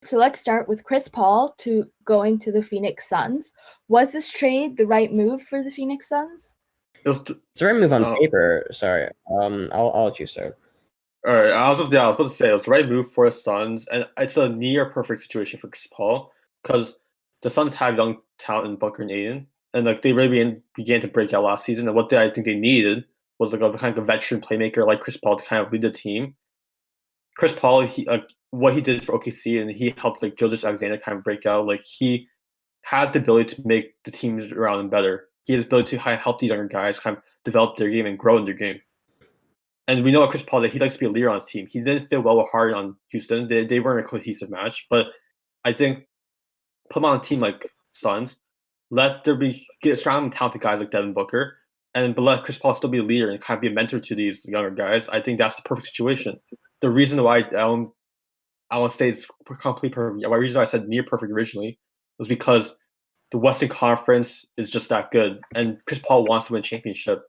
So let's start with Chris Paul going to the Phoenix Suns. Was this trade the right move for the Phoenix Suns? It's the right move on paper. Sorry. I'll let you start. All right, I was supposed to say it's the right move for the Suns, and it's a near perfect situation for Chris Paul because the Suns have young talent in Booker and Aiden, and like they really began to break out last season. And what I think they needed was like a kind of a veteran playmaker like Chris Paul to kind of lead the team. Chris Paul, what he did for OKC, and he helped like Gilgeous-Alexander kind of break out. Like he has the ability to make the teams around him better. He has the ability to help these younger guys kind of develop their game and grow in their game. And we know Chris Paul that he likes to be a leader on his team. He didn't fit well with Harden on Houston. They weren't a cohesive match. But I think put him on a team like Suns, get surround talented guys like Devin Booker, but let Chris Paul still be a leader and kind of be a mentor to these younger guys. I think that's the perfect situation. The reason why I won't say it's completely perfect, the reason why I said near perfect originally was because the Western Conference is just that good, and Chris Paul wants to win a championship.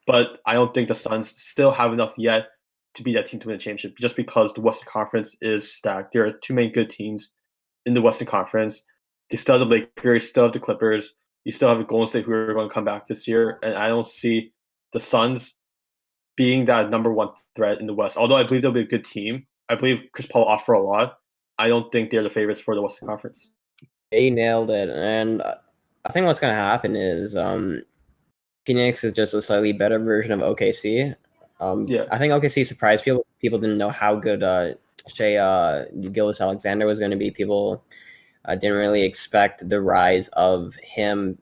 But I don't think the Suns still have enough yet to be that team to win a championship just because the Western Conference is stacked. There are too many good teams in the Western Conference. They still have the Lakers, still have the Clippers. You still have the Golden State who are going to come back this year. And I don't see the Suns being that number one threat in the West. Although I believe they'll be a good team. I believe Chris Paul will offer a lot. I don't think they're the favorites for the Western Conference. They nailed it. And I think what's going to happen is Phoenix is just a slightly better version of OKC. I think OKC surprised people. People didn't know how good Shai Gilgeous-Alexander was going to be. People didn't really expect the rise of him.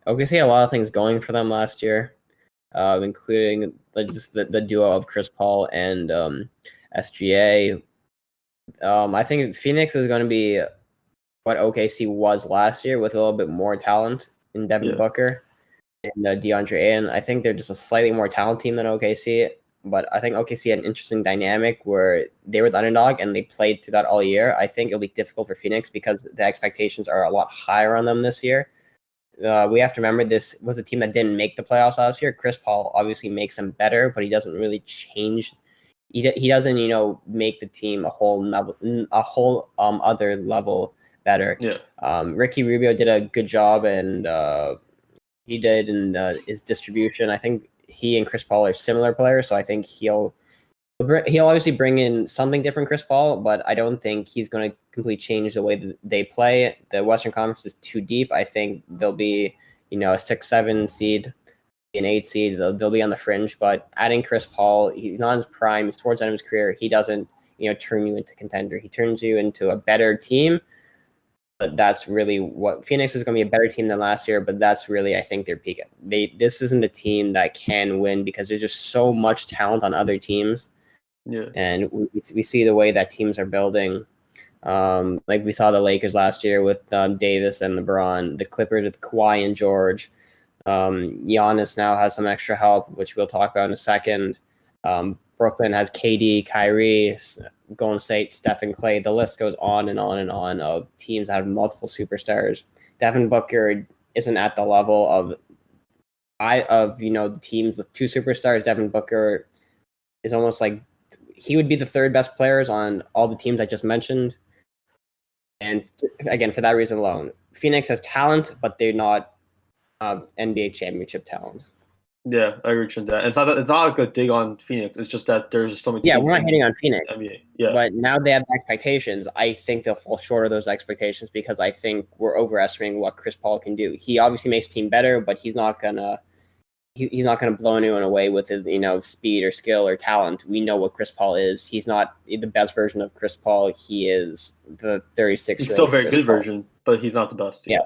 OKC had a lot of things going for them last year, including just the duo of Chris Paul and SGA. I think Phoenix is going to be what OKC was last year with a little bit more talent in Devin Booker and DeAndre Ayton. I think they're just a slightly more talented team than OKC, but I think OKC had an interesting dynamic where they were the underdog and they played through that all year. I think it'll be difficult for Phoenix because the expectations are a lot higher on them this year. We have to remember this was a team that didn't make the playoffs last year. Chris Paul obviously makes them better, but he doesn't really change. He doesn't make the team a whole other level better. Ricky Rubio did a good job, and he did in his distribution. I think he and Chris Paul are similar players, so I think he'll obviously bring in something different, Chris Paul, but I don't think he's going to completely change the way that they play. The Western Conference is too deep. I think they'll be, a 6-7 seed, an 8 seed. They'll be on the fringe, but adding Chris Paul, he's not in his prime. He's towards the end of his career. He doesn't, turn you into contender. He turns you into a better team. But that's really what Phoenix is going to be a better team than last year. But that's really, I think, their peak. This isn't a team that can win because there's just so much talent on other teams. Yeah. And we see the way that teams are building. Like we saw the Lakers last year with Davis and LeBron, the Clippers with Kawhi and George. Giannis now has some extra help, which we'll talk about in a second. Brooklyn has KD, Kyrie, Golden State, Steph and Clay. The list goes on and on and on of teams that have multiple superstars. Devin Booker isn't at the level of the teams with two superstars. Devin Booker is almost like he would be the third best players on all the teams I just mentioned. And again, for that reason alone, Phoenix has talent, but they're not NBA championship talent. Yeah, I agree with that. It's not a good dig on Phoenix. It's just that there's so many. Yeah, we're not hitting on Phoenix. NBA. Yeah, but now they have expectations. I think they'll fall short of those expectations because I think we're overestimating what Chris Paul can do. He obviously makes the team better, but he's not gonna blow anyone away with his speed or skill or talent. We know what Chris Paul is. He's not the best version of Chris Paul. He is the 36. He's still a very good version, but he's not the best. Yeah.